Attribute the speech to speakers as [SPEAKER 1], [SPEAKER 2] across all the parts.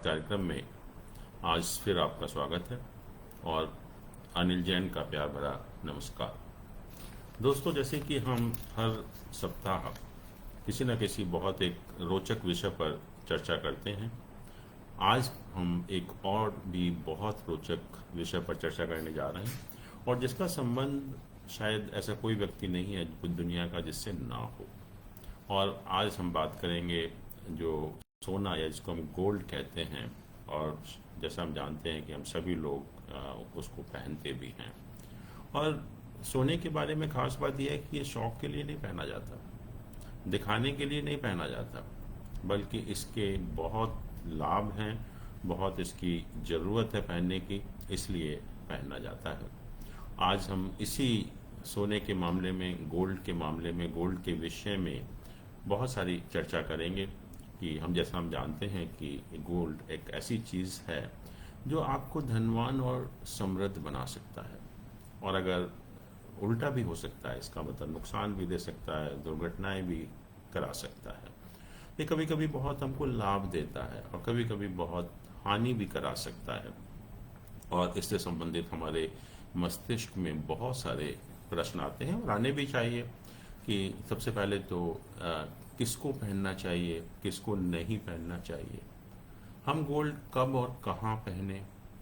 [SPEAKER 1] कार्यक्रम में आज फिर आपका स्वागत है और अनिल जैन का प्यार भरा नमस्कार। दोस्तों, जैसे कि हम हर सप्ताह किसी न किसी बहुत एक रोचक विषय पर चर्चा करते हैं, आज हम एक और भी बहुत रोचक विषय पर चर्चा करने जा रहे हैं और जिसका संबंध शायद ऐसा कोई व्यक्ति नहीं है दुनिया का जिससे ना हो। और आज हम बात करेंगे जो सोना या जिसको हम गोल्ड कहते हैं, और जैसा हम जानते हैं कि हम सभी लोग उसको पहनते भी हैं। और सोने के बारे में खास बात यह है कि ये शौक के लिए नहीं पहना जाता, दिखाने के लिए नहीं पहना जाता, बल्कि इसके बहुत लाभ हैं, बहुत इसकी ज़रूरत है पहनने की, इसलिए पहना जाता है। आज हम इसी सोने के मामले में, गोल्ड के मामले में, गोल्ड के विषय में बहुत सारी चर्चा करेंगे कि हम जानते हैं कि गोल्ड एक ऐसी चीज़ है जो आपको धनवान और समृद्ध बना सकता है, और अगर उल्टा भी हो सकता है, इसका मतलब नुकसान भी दे सकता है, दुर्घटनाएं भी करा सकता है। ये कभी कभी बहुत हमको लाभ देता है और कभी कभी बहुत हानि भी करा सकता है। और इससे संबंधित हमारे मस्तिष्क में बहुत सारे प्रश्न आते हैं और आने भी चाहिए कि सबसे पहले तो किसको पहनना चाहिए, किसको नहीं पहनना चाहिए, हम गोल्ड कब और कहाँ पहने,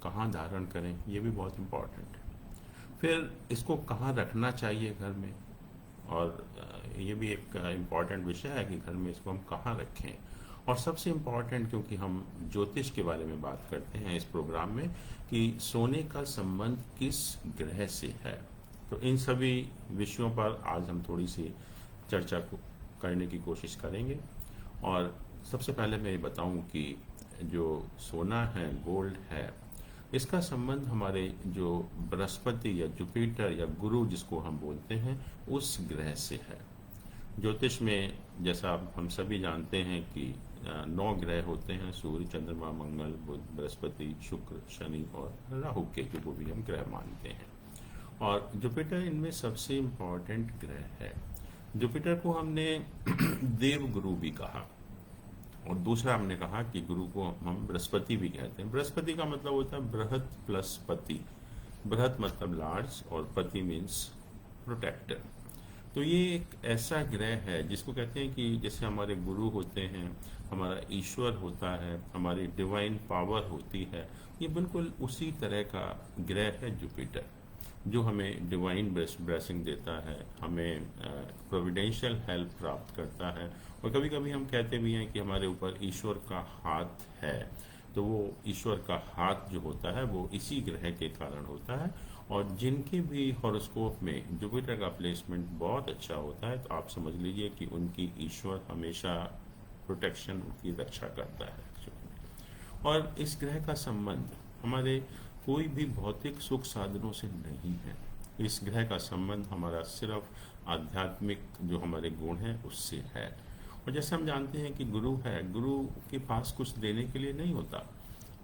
[SPEAKER 1] कहाँ धारण करें, ये भी बहुत इम्पोर्टेंट है। फिर इसको कहाँ रखना चाहिए घर में, और ये भी एक इम्पॉर्टेंट विषय है कि घर में इसको हम कहाँ रखें। और सबसे इम्पॉर्टेंट, क्योंकि हम ज्योतिष के बारे में बात करते हैं इस प्रोग्राम में, कि सोने का संबंध किस ग्रह से है, तो इन सभी विषयों पर आज हम थोड़ी सी चर्चा करने की कोशिश करेंगे। और सबसे पहले मैं ये बताऊं कि जो सोना है, गोल्ड है, इसका संबंध हमारे जो बृहस्पति या जुपिटर या गुरु जिसको हम बोलते हैं, उस ग्रह से है। ज्योतिष में जैसा हम सभी जानते हैं कि 9 ग्रह होते हैं, सूर्य, चंद्रमा, मंगल, बुध, बृहस्पति, शुक्र, शनि और राहु केतु को भी हम ग्रह मानते हैं। और जुपिटर इनमें सबसे इम्पोर्टेंट ग्रह है। जुपिटर को हमने देव गुरु भी कहा, और दूसरा हमने कहा कि गुरु को हम बृहस्पति भी कहते हैं। बृहस्पति का मतलब होता है बृहत प्लस पति, बृहत मतलब लार्ज और पति मीन्स प्रोटेक्टर। तो ये एक ऐसा ग्रह है जिसको कहते हैं कि जैसे हमारे गुरु होते हैं, हमारा ईश्वर होता है, हमारी डिवाइन पावर होती है, ये बिल्कुल उसी तरह का ग्रह है जुपिटर, जो हमें डिवाइन ब्लेसिंग देता है, हमें प्रोविडेंशियल हेल्प प्राप्त करता है। और कभी कभी हम कहते भी हैं कि हमारे ऊपर ईश्वर का हाथ है, तो वो ईश्वर का हाथ जो होता है वो इसी ग्रह के कारण होता है। और जिनके भी हॉरोस्कोप में जुपिटर का प्लेसमेंट बहुत अच्छा होता है, तो आप समझ लीजिए कि उनकी ईश्वर हमेशा प्रोटेक्शन, उनकी रक्षा करता है। और इस ग्रह का संबंध हमारे कोई भी भौतिक सुख साधनों से नहीं है। इस ग्रह का संबंध हमारा सिर्फ आध्यात्मिक जो हमारे गुण हैं उससे है। और जैसे हम जानते हैं कि गुरु है, गुरु के पास कुछ देने के लिए नहीं होता।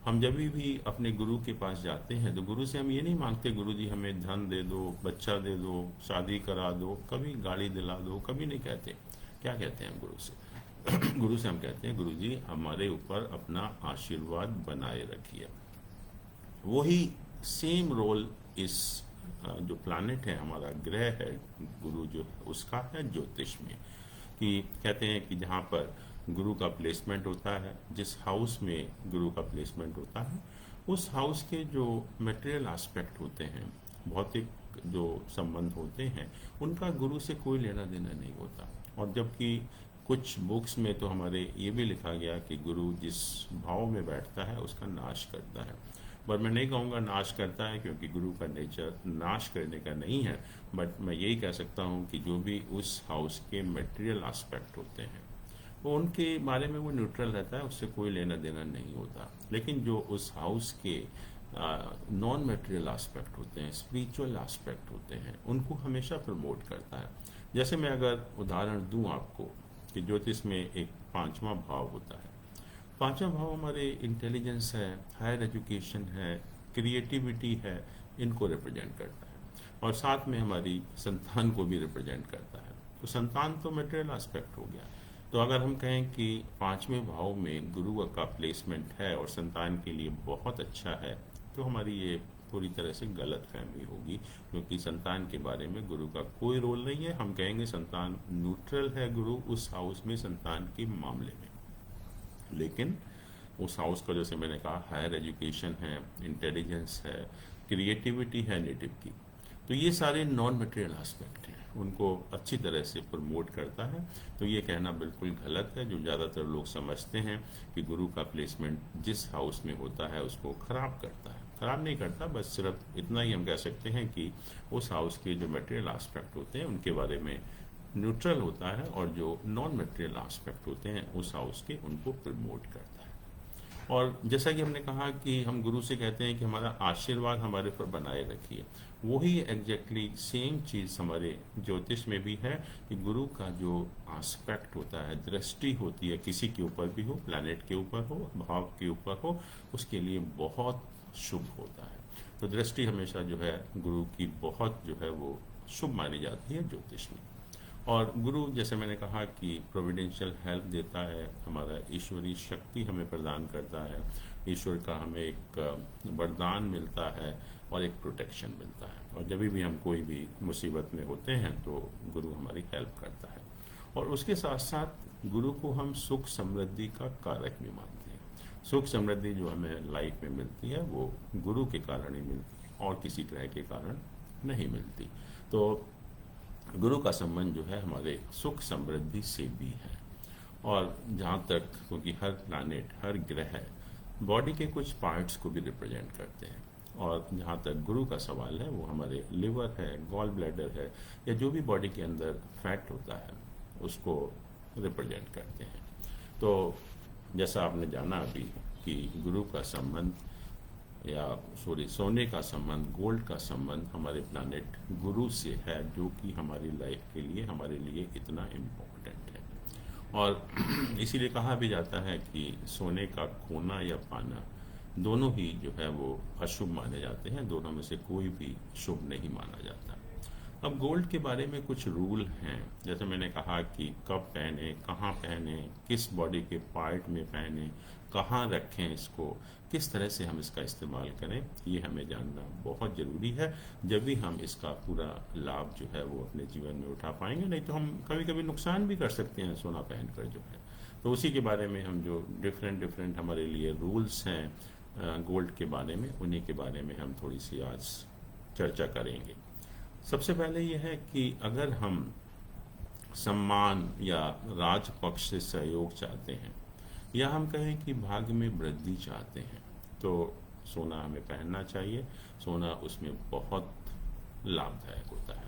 [SPEAKER 1] हम जब भी अपने गुरु के पास जाते हैं तो गुरु से हम ये नहीं मांगते, गुरु जी हमें धन दे दो, बच्चा दे दो, शादी करा दो, कभी गाड़ी दिला दो, कभी नहीं कहते। क्या कहते हैं हम गुरु से? गुरु से हम कहते हैं, गुरु जी हमारे ऊपर अपना आशीर्वाद बनाए रखिए। वही सेम रोल इस जो प्लैनेट है, हमारा ग्रह है, गुरु जो उसका है ज्योतिष में, कि कहते हैं कि जहाँ पर गुरु का प्लेसमेंट होता है, जिस हाउस में गुरु का प्लेसमेंट होता है, उस हाउस के जो मटेरियल एस्पेक्ट होते हैं, भौतिक जो संबंध होते हैं, उनका गुरु से कोई लेना देना नहीं होता। और जबकि कुछ बुक्स में तो हमारे ये भी लिखा गया कि गुरु जिस भाव में बैठता है उसका नाश करता है। पर मैं नहीं कहूँगा नाश करता है, क्योंकि गुरु का नेचर नाश करने का नहीं है, बट मैं यही कह सकता हूँ कि जो भी उस हाउस के मटेरियल एस्पेक्ट होते हैं वो उनके बारे में वो न्यूट्रल रहता है, उससे कोई लेना देना नहीं होता। लेकिन जो उस हाउस के नॉन मटेरियल एस्पेक्ट होते हैं, स्पिरिचुअल एस्पेक्ट होते हैं, उनको हमेशा प्रमोट करता है। जैसे मैं अगर उदाहरण दूं आपको कि ज्योतिष में एक 5वां भाव होता है। 5वां भाव हमारे इंटेलिजेंस है, हायर एजुकेशन है, क्रिएटिविटी है, इनको रिप्रेजेंट करता है। और साथ में हमारी संतान को भी रिप्रेजेंट करता है। तो संतान तो मटेरियल एस्पेक्ट हो गया, तो अगर हम कहें कि पांचवें भाव में गुरु का प्लेसमेंट है और संतान के लिए बहुत अच्छा है, तो हमारी ये पूरी तरह से गलत फहमी होगी, क्योंकि संतान के बारे में गुरु का कोई रोल नहीं है। हम कहेंगे संतान न्यूट्रल है गुरु उस हाउस में संतान के मामले में, लेकिन उस हाउस का जैसे मैंने कहा हायर एजुकेशन है, इंटेलिजेंस है, क्रिएटिविटी है नेटिव की, तो ये सारे नॉन मटेरियल एस्पेक्ट हैं, उनको अच्छी तरह से प्रमोट करता है। तो ये कहना बिल्कुल गलत है। जो ज़्यादातर लोग समझते हैं कि गुरु का प्लेसमेंट जिस हाउस में होता है उसको ख़राब करता है, ख़राब नहीं करता, बस सिर्फ इतना ही हम कह सकते हैं कि उस हाउस के जो मटेरियल एस्पेक्ट होते हैं उनके बारे में न्यूट्रल होता है, और जो नॉन मटेरियल एस्पेक्ट होते हैं उस हाउस के उनको प्रमोट करता है। और जैसा कि हमने कहा कि हम गुरु से कहते हैं कि हमारा आशीर्वाद हमारे ऊपर बनाए रखिए, वही एग्जैक्टली सेम चीज़ हमारे ज्योतिष में भी है कि गुरु का जो एस्पेक्ट होता है, दृष्टि होती है, किसी के ऊपर भी हो, प्लैनेट के ऊपर हो, भाव के ऊपर हो, उसके लिए बहुत शुभ होता है। तो दृष्टि हमेशा जो है गुरु की बहुत जो है वो शुभ मानी जाती है ज्योतिष में। और गुरु जैसे मैंने कहा कि प्रोविडेंशियल हेल्प देता है, हमारा ईश्वरीय शक्ति हमें प्रदान करता है, ईश्वर का हमें एक वरदान मिलता है और एक प्रोटेक्शन मिलता है। और जब भी हम कोई भी मुसीबत में होते हैं तो गुरु हमारी हेल्प करता है। और उसके साथ साथ गुरु को हम सुख समृद्धि का कारक भी मानते हैं। सुख समृद्धि जो हमें लाइफ में मिलती है वो गुरु के कारण ही मिलती है और किसी ग्रह के कारण नहीं मिलती। तो गुरु का संबंध जो है हमारे सुख समृद्धि से भी है। और जहाँ तक, क्योंकि हर प्लैनेट, हर ग्रह बॉडी के कुछ पार्ट्स को भी रिप्रेजेंट करते हैं, और जहाँ तक गुरु का सवाल है वो हमारे लिवर है, गॉल ब्लैडर है, या जो भी बॉडी के अंदर फैट होता है उसको रिप्रेजेंट करते हैं। तो जैसा आपने जाना अभी कि गुरु का संबंध या सोने का संबंध, गोल्ड का संबंध हमारे प्लैनेट गुरु से है, जो कि हमारी लाइफ के लिए, हमारे लिए इतना इम्पोर्टेंट है। और इसीलिए कहा भी जाता है कि सोने का खोना या पाना दोनों ही जो है वो अशुभ माने जाते हैं, दोनों में से कोई भी शुभ नहीं माना जाता। अब गोल्ड के बारे में कुछ रूल हैं, जैसे मैंने कहा कि कब पहने, कहाँ पहने, किस बॉडी के पार्ट में पहने, कहाँ रखें इसको, किस तरह से हम इसका इस्तेमाल करें, ये हमें जानना बहुत ज़रूरी है। जब भी हम इसका पूरा लाभ जो है वो अपने जीवन में उठा पाएंगे, नहीं तो हम कभी कभी नुकसान भी कर सकते हैं सोना पहनकर जो है। तो उसी के बारे में हम जो डिफरेंट हमारे लिए रूल्स हैं गोल्ड के बारे में, उन्हीं के बारे में हम थोड़ी सी आज चर्चा करेंगे। सबसे पहले यह है कि अगर हम सम्मान या राजपक्ष से सहयोग चाहते हैं, या हम कहें कि भाग्य में वृद्धि चाहते हैं, तो सोना हमें पहनना चाहिए। सोना उसमें बहुत लाभदायक होता है।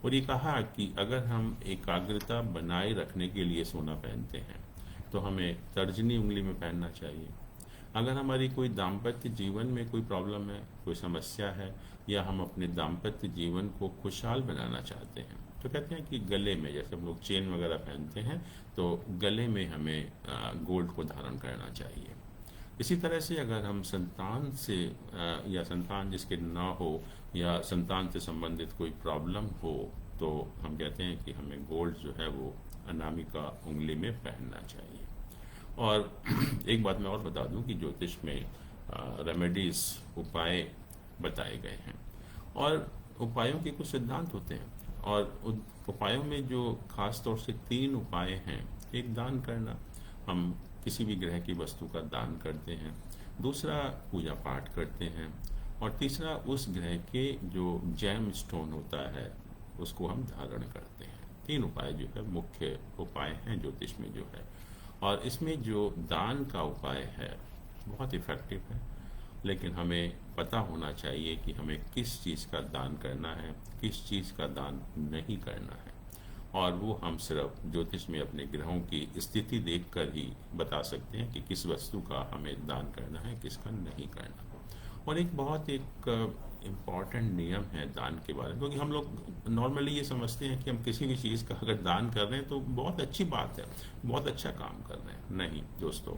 [SPEAKER 1] और ये कहा कि अगर हम एकाग्रता बनाए रखने के लिए सोना पहनते हैं तो हमें तर्जनी उंगली में पहनना चाहिए। अगर हमारी कोई दाम्पत्य जीवन में कोई प्रॉब्लम है, कोई समस्या है, या हम अपने दाम्पत्य जीवन को खुशहाल बनाना चाहते हैं, तो कहते हैं कि गले में, जैसे हम लोग चेन वगैरह पहनते हैं, तो गले में हमें गोल्ड को धारण करना चाहिए। इसी तरह से अगर हम संतान से या संतान जिसके ना हो या संतान से संबंधित कोई प्रॉब्लम हो, तो हम कहते हैं कि हमें गोल्ड जो है वो अनामिका उंगली में पहनना चाहिए। और एक बात मैं और बता दूं कि ज्योतिष में रेमेडीज, उपाय बताए गए हैं, और उपायों के कुछ सिद्धांत होते हैं, और उपायों में जो खास तौर से 3 उपाय हैं। एक, दान करना, हम किसी भी ग्रह की वस्तु का दान करते हैं। दूसरा, पूजा पाठ करते हैं। और तीसरा, उस ग्रह के जो जैम स्टोन होता है उसको हम धारण करते हैं। 3 उपाय जो है मुख्य उपाय हैं ज्योतिष में जो है। और इसमें जो दान का उपाय है बहुत इफ़ेक्टिव है, लेकिन हमें पता होना चाहिए कि हमें किस चीज़ का दान करना है, किस चीज़ का दान नहीं करना है। और वो हम सिर्फ ज्योतिष में अपने ग्रहों की स्थिति देखकर ही बता सकते हैं कि किस वस्तु का हमें दान करना है, किसका नहीं करना। और एक बहुत इम्पॉर्टेंट नियम है दान के बारे में, क्योंकि हम लोग नॉर्मली ये समझते हैं कि हम किसी भी चीज़ का अगर दान कर रहे हैं तो बहुत अच्छी बात है, बहुत अच्छा काम कर रहे हैं। नहीं दोस्तों,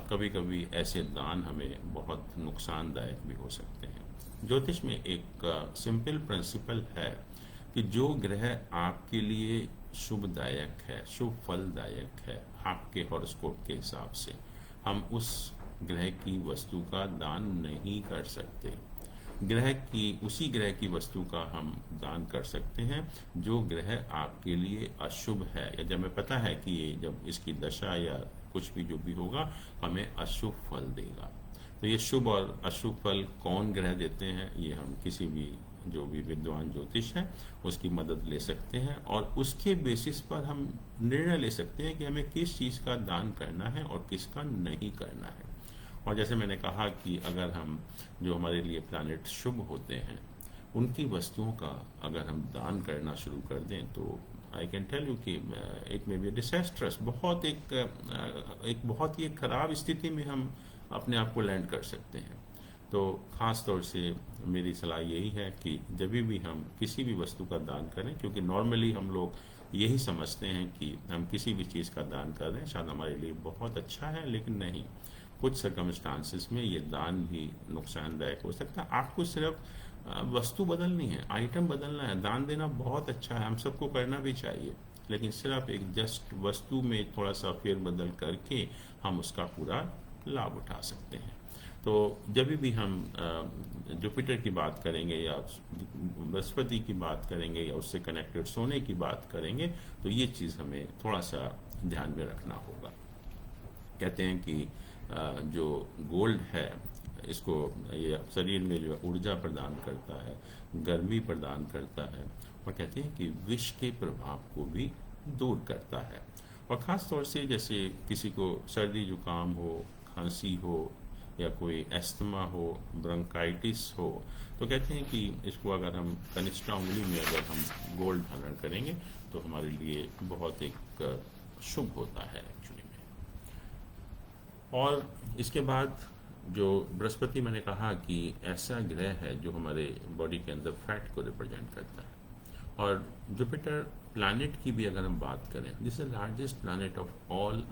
[SPEAKER 1] कभी कभी ऐसे दान हमें बहुत नुकसानदायक भी हो सकते हैं। ज्योतिष में एक सिंपल प्रिंसिपल है कि जो ग्रह आपके लिए शुभदायक है, शुभ फलदायक है आपके हॉरोस्कोप के हिसाब से, हम उस ग्रह की वस्तु का दान नहीं कर सकते। उसी ग्रह की वस्तु का हम दान कर सकते हैं जो ग्रह आपके लिए अशुभ है, या जब हमें पता है कि ये जब इसकी दशा या कुछ भी जो भी होगा हमें अशुभ फल देगा। तो ये शुभ और अशुभ फल कौन ग्रह देते हैं, ये हम किसी भी जो भी विद्वान ज्योतिष है उसकी मदद ले सकते हैं, और उसके बेसिस पर हम निर्णय ले सकते हैं कि हमें किस चीज़ का दान करना है और किसका नहीं करना है। और जैसे मैंने कहा कि अगर हम जो हमारे लिए प्लैनेट शुभ होते हैं उनकी वस्तुओं का अगर हम दान करना शुरू कर दें तो आई कैन टेल यू कि इट मे बी डिसास्ट्रस, एक बहुत ही खराब स्थिति में हम अपने आप को लैंड कर सकते हैं। तो ख़ास तौर से मेरी सलाह यही है कि जब भी हम किसी भी वस्तु का दान करें, क्योंकि नॉर्मली हम लोग यही समझते हैं कि हम किसी भी चीज़ का दान कर रहे हैं शायद हमारे लिए बहुत अच्छा है, लेकिन नहीं, कुछ सर्कमस्टांसिस में ये दान भी नुकसानदायक हो सकता है। आपको सिर्फ वस्तु बदलनी है, आइटम बदलना है। दान देना बहुत अच्छा है, हम सबको करना भी चाहिए, लेकिन सिर्फ एक जस्ट वस्तु में थोड़ा सा फेरबदल करके हम उसका पूरा लाभ उठा सकते हैं। तो जब भी हम जुपिटर की बात करेंगे या बृहस्पति की बात करेंगे या उससे कनेक्टेड सोने की बात करेंगे तो ये चीज़ हमें थोड़ा सा ध्यान में रखना होगा। कहते हैं कि जो गोल्ड है इसको ये शरीर में जो ऊर्जा प्रदान करता है, गर्मी प्रदान करता है, और कहते हैं कि विष के प्रभाव को भी दूर करता है। और ख़ास तौर से जैसे किसी को सर्दी जुकाम हो, खांसी हो, या कोई एस्थमा हो, ब्रोंकाइटिस हो, तो कहते हैं कि इसको अगर हम कनिष्ठा उंगली में अगर हम गोल्ड धारण करेंगे तो हमारे लिए बहुत एक शुभ होता है एक्चुअली में। और इसके बाद जो बृहस्पति, मैंने कहा कि ऐसा ग्रह है जो हमारे बॉडी के अंदर फैट को रिप्रेजेंट करता है। और जुपिटर प्लैनेट की भी अगर हम बात करें, this is largest planet of all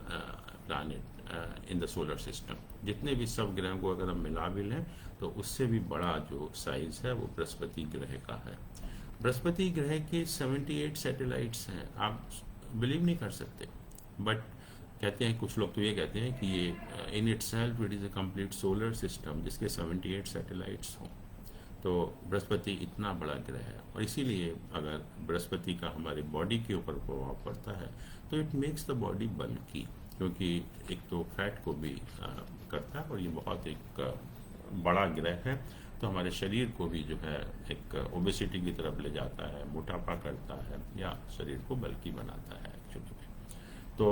[SPEAKER 1] planet in the solar system. जितने भी सब ग्रहों को अगर हम मिला भी लें तो उससे भी बड़ा जो साइज है वो बृहस्पति ग्रह का है। बृहस्पति ग्रह के 78 सैटेलाइट्स हैं, आप बिलीव नहीं कर सकते। बट कहते हैं कुछ लोग तो ये कहते हैं कि ये in itself it is a complete solar system जिसके 78 सैटेलाइट्स हों। तो बृहस्पति इतना बड़ा ग्रह है, और इसीलिए अगर बृहस्पति का हमारे बॉडी के ऊपर प्रभाव पड़ता है तो इट मेक्स द बॉडी बल्की, क्योंकि एक तो फैट को भी करता है और ये बहुत एक बड़ा ग्रह है, तो हमारे शरीर को भी जो है एक ओबेसिटी की तरफ ले जाता है, मोटापा करता है या शरीर को बल्की बनाता है एक्चुअली में। तो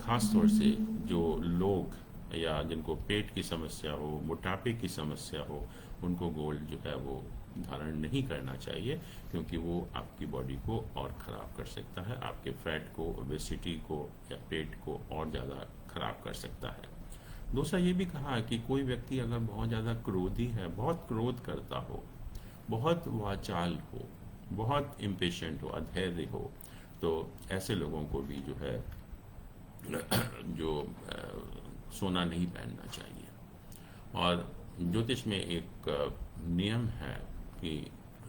[SPEAKER 1] ख़ास तौर से जो लोग या जिनको पेट की समस्या हो, मोटापे की समस्या हो, उनको गोल्ड जो है वो धारण नहीं करना चाहिए, क्योंकि वो आपकी बॉडी को और ख़राब कर सकता है, आपके फैट को, ओबेसिटी को या पेट को और ज़्यादा ख़राब कर सकता है। दूसरा ये भी कहा कि कोई व्यक्ति अगर बहुत ज़्यादा क्रोधी है, बहुत क्रोध करता हो, बहुत वाचाल हो, बहुत इम्पेशेंट हो, अधैर्य हो, तो ऐसे लोगों को भी जो है जो सोना नहीं पहनना चाहिए। और ज्योतिष में एक नियम है कि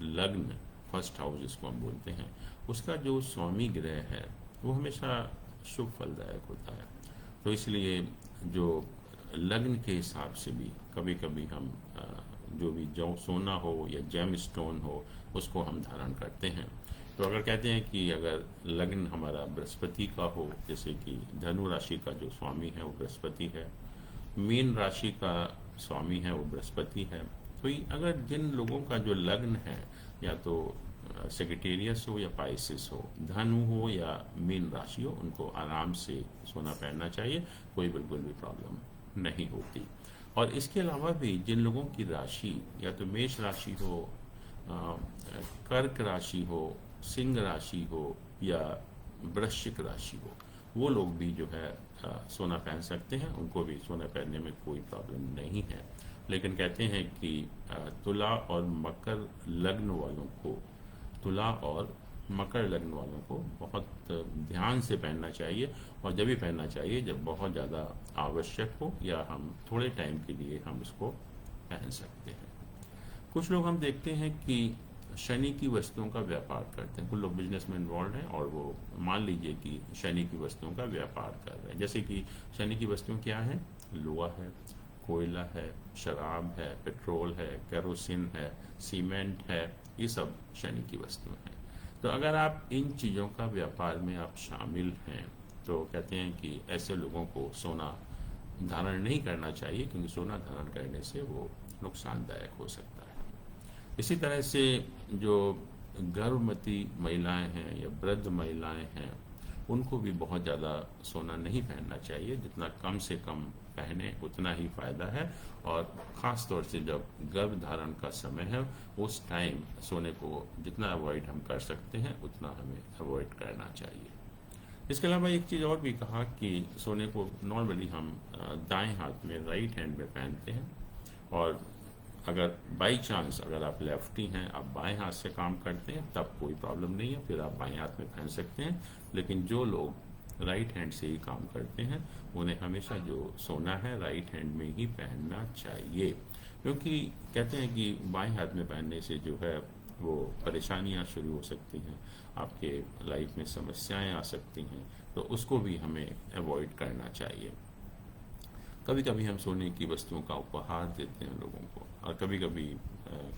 [SPEAKER 1] लग्न, फर्स्ट हाउस जिसको हम बोलते हैं, उसका जो स्वामी ग्रह है वो हमेशा शुभ फलदायक होता है। तो इसलिए जो लग्न के हिसाब से भी कभी कभी हम जो भी जो सोना हो या जेम स्टोन हो उसको हम धारण करते हैं। तो अगर कहते हैं कि अगर लग्न हमारा बृहस्पति का हो, जैसे कि धनु राशि का जो स्वामी है वो बृहस्पति है, मीन राशि का स्वामी है वो बृहस्पति है, तो अगर जिन लोगों का जो लग्न है या तो सेक्रेटेरियस हो या पाइसिस हो, धनु हो या मीन राशि हो, उनको आराम से सोना पहनना चाहिए, कोई बिल्कुल भी प्रॉब्लम नहीं होती। और इसके अलावा भी जिन लोगों की राशि या तो मेष राशि हो, कर्क राशि हो, सिंह राशि हो या वृश्चिक राशि हो, वो लोग भी जो है सोना पहन सकते हैं, उनको भी सोना पहनने में कोई प्रॉब्लम नहीं है। लेकिन कहते हैं कि तुला और मकर लग्न वालों को, तुला और मकर लग्न वालों को बहुत ध्यान से पहनना चाहिए, और जब भी पहनना चाहिए जब बहुत ज़्यादा आवश्यक हो या हम थोड़े टाइम के लिए हम इसको पहन सकते हैं। कुछ लोग हम देखते हैं कि शनि की वस्तुओं का व्यापार करते हैं। कुछ लोग बिजनेस में इन्वॉल्व हैं और वो मान लीजिए कि शनि की वस्तुओं का व्यापार कर रहे हैं। जैसे कि शनि की वस्तुएं क्या है? लोहा है, कोयला है, शराब है, पेट्रोल है, केरोसिन है, सीमेंट है, ये सब शनि की वस्तुएं हैं। तो अगर आप इन चीज़ों का व्यापार में आप शामिल हैं तो कहते हैं कि ऐसे लोगों को सोना धारण नहीं करना चाहिए, क्योंकि सोना धारण करने से वो नुकसानदायक हो सकता है। इसी तरह से जो गर्भवती महिलाएं हैं या वृद्ध महिलाएं हैं, उनको भी बहुत ज़्यादा सोना नहीं पहनना चाहिए। जितना कम से कम पहने उतना ही फ़ायदा है। और ख़ास तौर से जब गर्भ धारण का समय है, उस टाइम सोने को जितना अवॉइड हम कर सकते हैं उतना हमें अवॉइड करना चाहिए। इसके अलावा एक चीज़ और भी कहा कि सोने को नॉर्मली हम दाएं हाथ में, राइट हैंड में पहनते हैं। और अगर बाई चांस अगर आप लेफ्टी हैं, आप बाएं हाथ से काम करते हैं, तब कोई प्रॉब्लम नहीं है, फिर आप बाएं हाथ में पहन सकते हैं। लेकिन जो लोग राइट हैंड से ही काम करते हैं, उन्हें हमेशा जो सोना है राइट हैंड में ही पहनना चाहिए। क्योंकि कहते हैं कि बाएं हाथ में पहनने से जो है वो परेशानियां शुरू हो सकती हैं, आपके लाइफ में समस्याएं आ सकती हैं, तो उसको भी हमें अवॉइड करना चाहिए। कभी कभी हम सोने की वस्तुओं का उपहार देते हैं लोगों को, और कभी कभी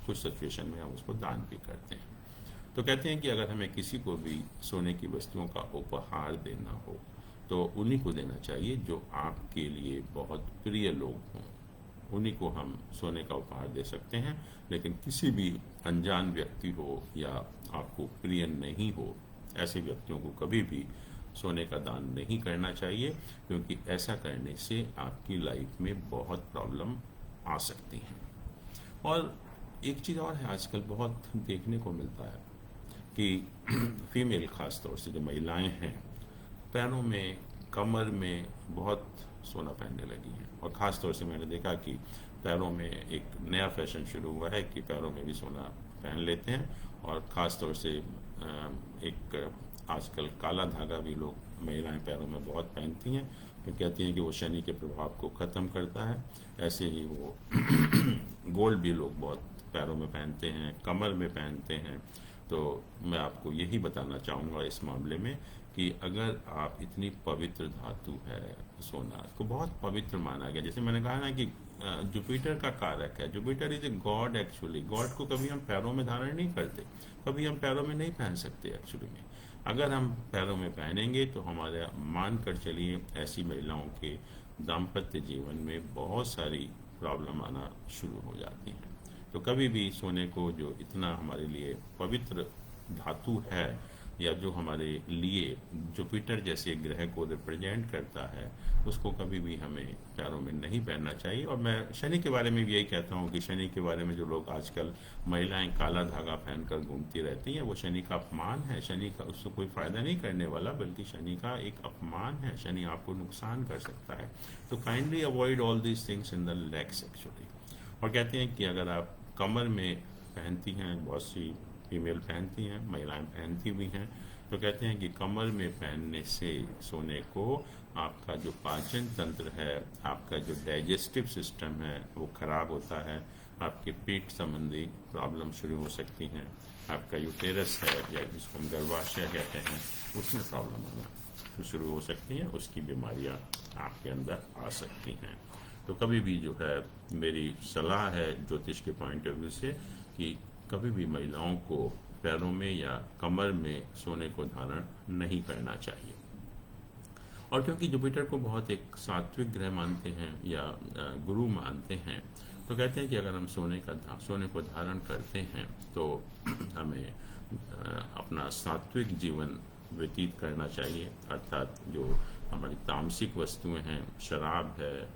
[SPEAKER 1] कुछ सिचुएशन में हम उसको दान भी करते हैं। तो कहते हैं कि अगर हमें किसी को भी सोने की वस्तुओं का उपहार देना हो तो उन्हीं को देना चाहिए जो आपके लिए बहुत प्रिय लोग हों। उन्हीं को हम सोने का उपहार दे सकते हैं। लेकिन किसी भी अनजान व्यक्ति हो या आपको प्रिय नहीं हो, ऐसे व्यक्तियों को कभी भी सोने का दान नहीं करना चाहिए, क्योंकि ऐसा करने से आपकी लाइफ में बहुत प्रॉब्लम आ सकती हैं। और एक चीज़ और है, आजकल बहुत देखने को मिलता है कि फीमेल खास तौर से जो महिलाएं हैं, पैरों में, कमर में बहुत सोना पहनने लगी हैं। और ख़ास तौर से मैंने देखा कि पैरों में एक नया फैशन शुरू हुआ है कि पैरों में भी सोना पहन लेते हैं। और ख़ास तौर से एक आजकल काला धागा भी लोग, महिलाएं पैरों में बहुत पहनती हैं, तो कहती हैं कि वो शनि के प्रभाव को ख़त्म करता है। ऐसे ही वो गोल्ड भी लोग बहुत पैरों में पहनते हैं, कमर में पहनते हैं। तो मैं आपको यही बताना चाहूँगा इस मामले में कि अगर आप इतनी पवित्र धातु है सोना, को बहुत पवित्र माना गया। जैसे मैंने कहा ना कि जुपिटर का कारक है, Jupiter is a god actually. God को कभी हम पैरों में धारण नहीं करते, कभी हम पैरों में नहीं पहन सकते एक्चुअली में। अगर हम पैरों में पहनेंगे तो हमारे, मान कर चलिए, ऐसी महिलाओं के दाम्पत्य जीवन में बहुत सारी प्रॉब्लम आना शुरू हो जाती हैं। तो कभी भी सोने को, जो इतना हमारे लिए पवित्र धातु है, या जो हमारे लिए जुपिटर जैसे ग्रह को रिप्रेजेंट करता है, उसको कभी भी हमें पैरों में नहीं पहनना चाहिए। और मैं शनि के बारे में भी यही कहता हूँ कि शनि के बारे में जो लोग आजकल महिलाएं काला धागा पहनकर घूमती रहती हैं, वो शनि का अपमान है। शनि का उससे कोई फ़ायदा नहीं करने वाला, बल्कि शनि का एक अपमान है। शनि आपको नुकसान कर सकता है। तो kindly avoid all these things in the legs actually. और कहते हैं कि अगर आप कमर में पहनती हैं, बहुत सी फीमेल पहनती हैं, महिलाएं पहनती भी हैं, तो कहते हैं कि कमर में पहनने से सोने को आपका जो पाचन तंत्र है, आपका जो डाइजेस्टिव सिस्टम है, वो खराब होता है। आपके पेट संबंधी प्रॉब्लम शुरू हो सकती हैं। आपका यूटेरस है, या जिसको हम गर्भाशय कहते हैं, उसमें प्रॉब्लम होना शुरू हो सकती हैं। उसकी बीमारियां आपके अंदर आ सकती हैं। तो कभी भी जो है, मेरी सलाह है ज्योतिष के पॉइंट ऑफ व्यू से कि कभी भी महिलाओं को पैरों में या कमर में सोने को धारण नहीं करना चाहिए। और क्योंकि जुपिटर को बहुत एक सात्विक ग्रह मानते हैं या गुरु मानते हैं, तो कहते हैं कि अगर हम सोने को धारण करते हैं तो हमें अपना सात्विक जीवन व्यतीत करना चाहिए। अर्थात जो हमारी तामसिक वस्तुएं हैं, शराब है,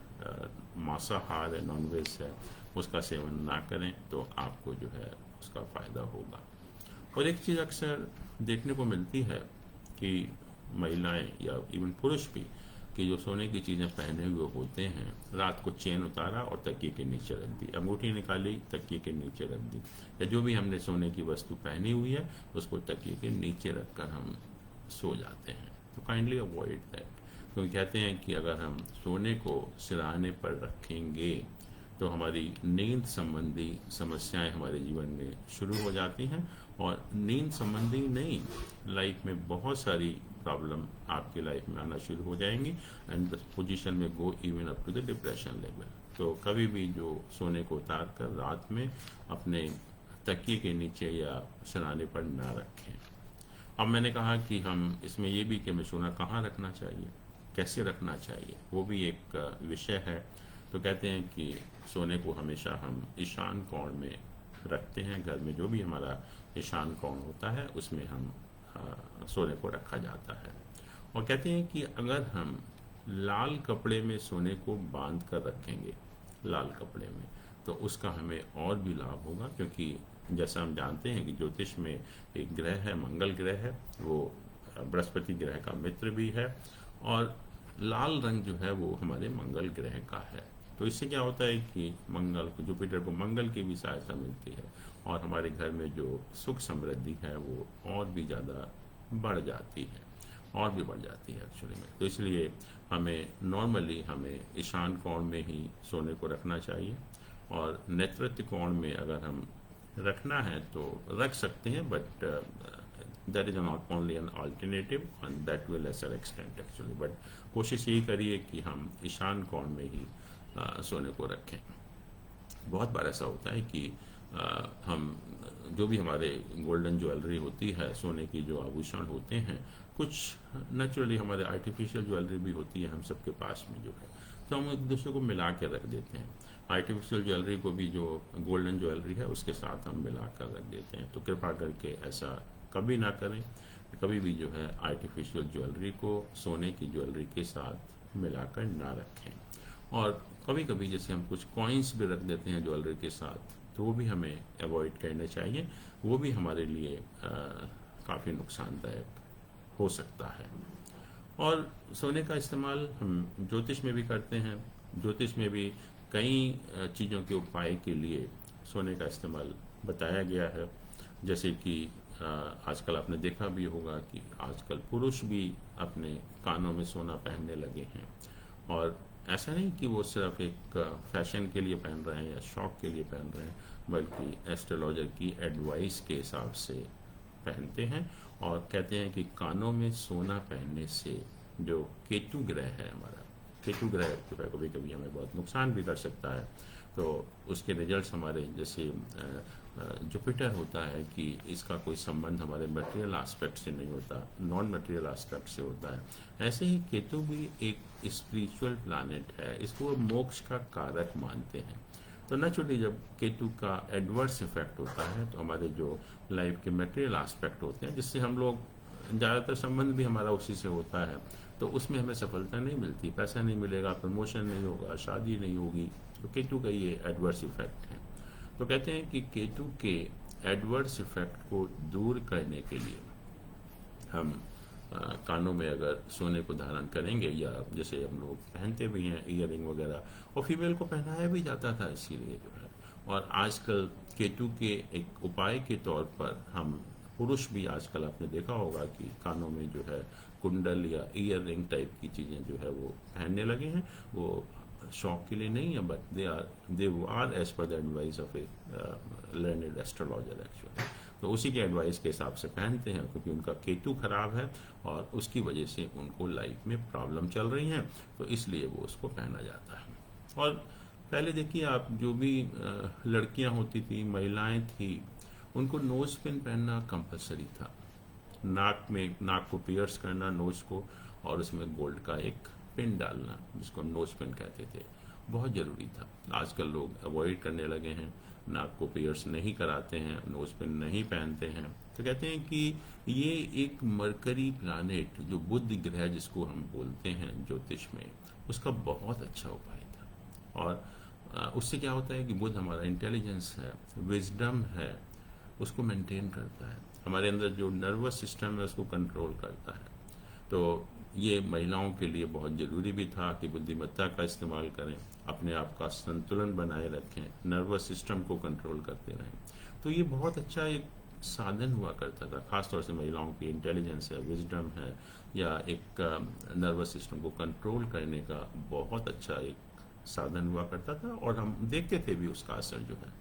[SPEAKER 1] मांसाहार है, नॉनवेज है, उसका सेवन ना करें, तो आपको जो है उसका फ़ायदा होगा। और एक चीज़ अक्सर देखने को मिलती है कि महिलाएं या इवन पुरुष भी, कि जो सोने की चीज़ें पहने हुए होते हैं, रात को चेन उतारा और तकिए के नीचे रख दी, अंगूठी निकाली, तकिए के नीचे रख दी, या जो भी हमने सोने की वस्तु पहनी हुई है उसको तकिए के नीचे रख कर हम सो जाते हैं। तो काइंडली अवॉइड दैट। क्योंकि कहते हैं कि अगर हम सोने को सिरहाने पर रखेंगे तो हमारी नींद संबंधी समस्याएं हमारे जीवन में शुरू हो जाती हैं। और नींद संबंधी नहीं, लाइफ में बहुत सारी प्रॉब्लम आपकी लाइफ में आना शुरू हो जाएंगी, एंड द पोजीशन में go even up to the depression level. तो कभी भी जो सोने को उतार कर रात में अपने तकिए के नीचे या सिरहाने पर ना रखें। अब मैंने कहा कि हम इसमें ये भी कि हमें सोना कहाँ रखना चाहिए, कैसे रखना चाहिए, वो भी एक विषय है। तो कहते हैं कि सोने को हमेशा हम ईशान कोण में रखते हैं। घर में जो भी हमारा ईशान कोण होता है उसमें हम सोने को रखा जाता है। और कहते हैं कि अगर हम लाल कपड़े में सोने को बांध कर रखेंगे, लाल कपड़े में, तो उसका हमें और भी लाभ होगा, क्योंकि जैसा हम जानते हैं कि ज्योतिष में एक ग्रह है, मंगल ग्रह है, वो बृहस्पति ग्रह का मित्र भी है, और लाल रंग जो है वो हमारे मंगल ग्रह का है। तो इससे क्या होता है कि मंगल को, जुपिटर को मंगल की भी सहायता मिलती है, और हमारे घर में जो सुख समृद्धि है वो और भी ज़्यादा बढ़ जाती है, और भी बढ़ जाती है एक्चुअली में। तो इसलिए हमें नॉर्मली हमें ईशान कोण में ही सोने को रखना चाहिए, और नेतृत्व कोण में अगर हम रखना है तो रख सकते हैं, but that is not only an alternative and that will lesser extent actually. But कोशिश यही करिए कि हम ईशान कोण में ही सोने को रखें। बहुत बार ऐसा होता है कि हम जो भी हमारे गोल्डन ज्वेलरी होती है, सोने की जो आभूषण होते हैं, कुछ नेचुरली हमारे आर्टिफिशियल ज्वेलरी भी होती है हम सबके पास में जो है, तो हम एक दूसरे को मिला के रख देते हैं। आर्टिफिशियल ज्वेलरी को भी जो गोल्डन ज्वेलरी है उसके साथ हम मिला कर रख देते हैं। तो कृपा करके ऐसा कभी ना करें, कभी भी जो है आर्टिफिशियल ज्वेलरी को सोने की ज्वेलरी के साथ मिलाकर ना रखें। और कभी कभी जैसे हम कुछ कॉइन्स भी रख देते हैं ज्वेलरी के साथ, तो वो भी हमें अवॉइड करने चाहिए, वो भी हमारे लिए काफ़ी नुकसानदायक हो सकता है। और सोने का इस्तेमाल हम ज्योतिष में भी करते हैं। ज्योतिष में भी कई चीज़ों के उपाय के लिए सोने का इस्तेमाल बताया गया है। जैसे कि आजकल आपने देखा भी होगा कि आजकल पुरुष भी अपने कानों में सोना पहनने लगे हैं, और ऐसा नहीं कि वो सिर्फ एक फैशन के लिए पहन रहे हैं या शौक के लिए पहन रहे हैं, बल्कि एस्ट्रोलॉजर की एडवाइस के हिसाब से पहनते हैं। और कहते हैं कि कानों में सोना पहनने से जो केतु ग्रह है हमारा, केतु ग्रह जो है कभी कभी हमें बहुत नुकसान भी कर सकता है, तो उसके रिजल्ट्स हमारे जैसे जुपिटर होता है कि इसका कोई संबंध हमारे मटेरियल एस्पेक्ट से नहीं होता, नॉन मटेरियल एस्पेक्ट से होता है। ऐसे ही केतु भी एक स्पिरिचुअल प्लैनेट है, इसको वो मोक्ष का कारक मानते हैं। तो नेचुरली जब केतु का एडवर्स इफेक्ट होता है तो हमारे जो लाइफ के मटेरियल एस्पेक्ट होते हैं, जिससे हम लोग ज़्यादातर संबंध भी हमारा उसी से होता है, तो उसमें हमें सफलता नहीं मिलती, पैसा नहीं मिलेगा, प्रमोशन नहीं होगा, शादी नहीं होगी। तो केतु का ये एडवर्स इफेक्ट है। तो कहते हैं कि केतु के एडवर्स इफेक्ट को दूर करने के लिए हम कानों में अगर सोने को धारण करेंगे, या जैसे हम लोग पहनते भी हैं ईयरिंग वगैरह, और फीमेल को पहनाया भी जाता था इसीलिए जो है। और आजकल केतु के एक उपाय के तौर पर हम पुरुष भी आजकल आपने देखा होगा कि कानों में जो है कुंडल या ईयर रिंग टाइप की चीज़ें जो है वो पहनने लगे हैं। वो शौक के लिए नहीं है, but they are as per the advice of a learned astrologer actually. तो उसी के एडवाइस के हिसाब से पहनते हैं, क्योंकि उनका केतु खराब है और उसकी वजह से उनको लाइफ में प्रॉब्लम चल रही हैं, तो इसलिए वो उसको पहना जाता है। और पहले देखिए आप, जो भी लड़कियां होती थी, महिलाएं थी, उनको नोज पिन पहनना कंपलसरी था। नाक को पियर्स करना, नोज को, और उसमें गोल्ड का एक पिन डालना, जिसको नोज पिन कहते थे, बहुत ज़रूरी था। आजकल लोग अवॉइड करने लगे हैं, नाक को पियर्स नहीं कराते हैं, नोज पिन नहीं पहनते हैं। तो कहते हैं कि ये एक मरकरी प्लैनेट, जो बुध ग्रह जिसको हम बोलते हैं ज्योतिष में, उसका बहुत अच्छा उपाय था। और उससे क्या होता है कि बुध हमारा इंटेलिजेंस है, विजडम है, उसको मेंटेन करता है। हमारे अंदर जो नर्वस सिस्टम है उसको कंट्रोल करता है। तो ये महिलाओं के लिए बहुत ज़रूरी भी था कि बुद्धिमत्ता का इस्तेमाल करें, अपने आप का संतुलन बनाए रखें, नर्वस सिस्टम को कंट्रोल करते रहें। तो ये बहुत अच्छा एक साधन हुआ करता था, ख़ासतौर से महिलाओं की इंटेलिजेंस है, विजडम है, या एक नर्वस सिस्टम को कंट्रोल करने का बहुत अच्छा एक साधन हुआ करता था और हम देखते थे भी उसका असर जो है।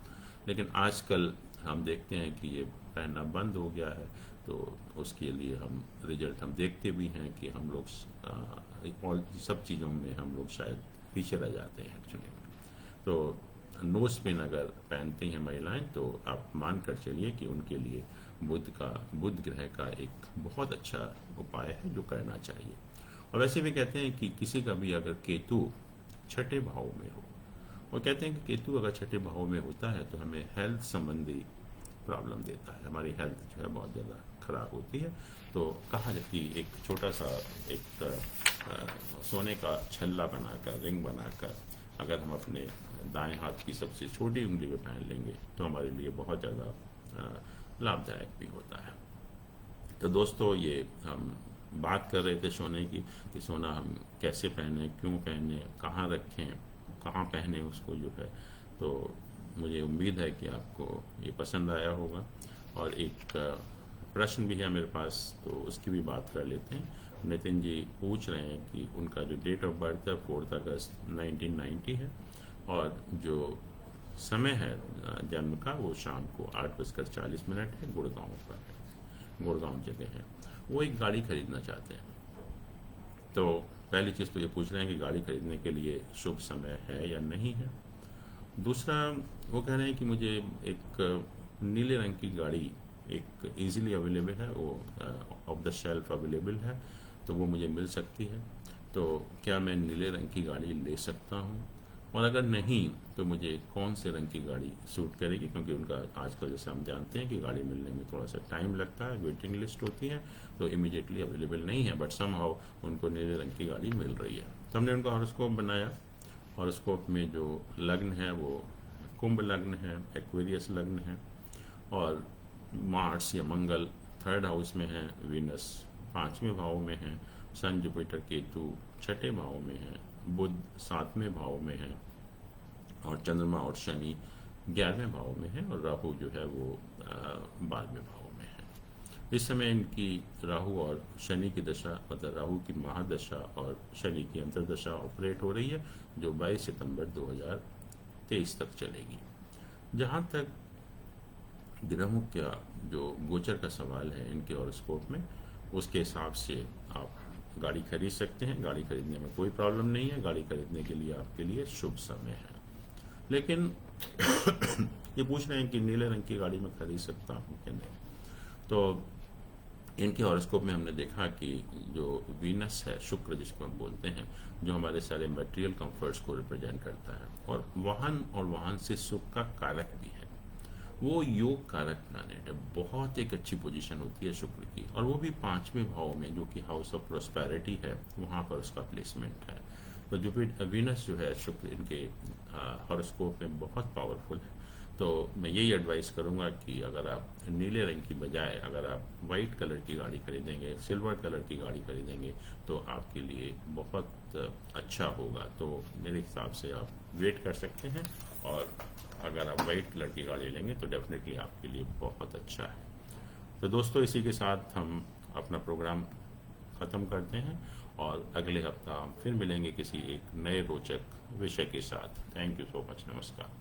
[SPEAKER 1] लेकिन आजकल हम देखते हैं कि ये पहनना बंद हो गया है, तो उसके लिए हम रिजल्ट हम देखते भी हैं कि हम लोग और सब चीज़ों में हम लोग शायद पीछे रह जाते हैं एक्चुअली। तो नोज पिन अगर पहनती हैं महिलाएं तो आप मान कर चलिए कि उनके लिए बुध ग्रह का एक बहुत अच्छा उपाय है जो करना चाहिए। और वैसे भी कहते हैं कि किसी का भी अगर केतु छठे भाव में हो, और कहते हैं कि केतु अगर छठे भाव में होता है तो हमें हेल्थ संबंधी प्रॉब्लम देता है, हमारी हेल्थ जो है बहुत ज़्यादा खराब होती है। तो कहा जाए कि एक छोटा सा एक सोने का छल्ला बनाकर, रिंग बनाकर अगर हम अपने दाएं हाथ की सबसे छोटी उंगली में पहन लेंगे तो हमारे लिए बहुत ज़्यादा लाभदायक भी होता है। तो दोस्तों, ये हम बात कर रहे थे सोने की कि सोना हम कैसे पहने, क्यों पहने, कहाँ रखें, कहाँ पहने उसको जो है। तो मुझे उम्मीद है कि आपको ये पसंद आया होगा। और एक प्रश्न भी है मेरे पास, तो उसकी भी बात कर लेते हैं। नितिन जी पूछ रहे हैं कि उनका जो डेट ऑफ बर्थ है 4 अगस्त 1990 है, और जो समय है जन्म का वो शाम को 8:40 है, गुड़गांव पर है, गुड़गांव जगह है। वो एक गाड़ी खरीदना चाहते हैं। तो पहली चीज़ तो ये पूछ रहे हैं कि गाड़ी खरीदने के लिए शुभ समय है या नहीं है। दूसरा, वो कह रहे हैं कि मुझे एक नीले रंग की गाड़ी एक इजीली अवेलेबल है, वो ऑफ द शेल्फ अवेलेबल है, तो वो मुझे मिल सकती है। तो क्या मैं नीले रंग की गाड़ी ले सकता हूँ, और अगर नहीं तो मुझे कौन से रंग की गाड़ी सूट करेगी, क्योंकि उनका आजकल जैसे हम जानते हैं कि गाड़ी मिलने में थोड़ा सा टाइम लगता है, वेटिंग लिस्ट होती है, तो इमीडिएटली अवेलेबल नहीं है, बट समहाउ उनको नीले रंग की गाड़ी मिल रही है। तो हमने उनका हॉरोस्कोप बनाया। हॉरोस्कोप में जो लग्न है वो कुंभ लग्न है, एक्वेरियस लग्न है, और मार्स या मंगल 3rd हाउस में है, वीनस 5वें भाव में है, सन जुपिटर केतु 6ठे भाव में है, बुध 7वें भाव में है, और चंद्रमा और शनि 11वें भाव में है, और राहु जो है वो 12वें भाव में है। इस समय इनकी राहु और शनि की दशा, मतलब राहु की महादशा और शनि की अंतर्दशा ऑपरेट हो रही है, जो 22 सितंबर 2023 तक चलेगी। जहाँ तक ग्रहों का जो गोचर का सवाल है इनके हॉरोस्कोप में, उसके हिसाब से आप गाड़ी खरीद सकते हैं। गाड़ी खरीदने में कोई प्रॉब्लम नहीं है, गाड़ी खरीदने के लिए आपके लिए शुभ समय है। लेकिन ये पूछ रहे हैं कि नीले रंग की गाड़ी में खरीद सकता हूँ कि नहीं। तो इनके हॉरोस्कोप में हमने देखा कि जो वीनस है, शुक्र जिसको हम बोलते हैं, जो हमारे सारे मटेरियल कंफर्ट्स को रिप्रेजेंट करता है, और वाहन से सुख का कारक भी है, वो योग कारक प्लैनेट है। बहुत एक अच्छी पोजीशन होती है शुक्र की, और वो भी 5वें भाव में, जो कि हाउस ऑफ प्रॉस्पेरिटी है, वहाँ पर उसका प्लेसमेंट है। तो जो वीनस जो है शुक्र इनके हॉरोस्कोप में बहुत पावरफुल है। तो मैं यही एडवाइस करूंगा कि अगर आप नीले रंग की बजाय अगर आप वाइट कलर की गाड़ी खरीदेंगे, सिल्वर कलर की गाड़ी खरीदेंगे, तो आपके लिए बहुत अच्छा होगा। तो मेरे हिसाब से आप वेट कर सकते हैं, और अगर आप वाइट कलर की गाड़ी लेंगे तो डेफिनेटली आपके लिए बहुत अच्छा है। तो दोस्तों, इसी के साथ हम अपना प्रोग्राम ख़त्म करते हैं, और अगले हफ्ता हम फिर मिलेंगे किसी एक नए रोचक विषय के साथ। Thank you so much. नमस्कार।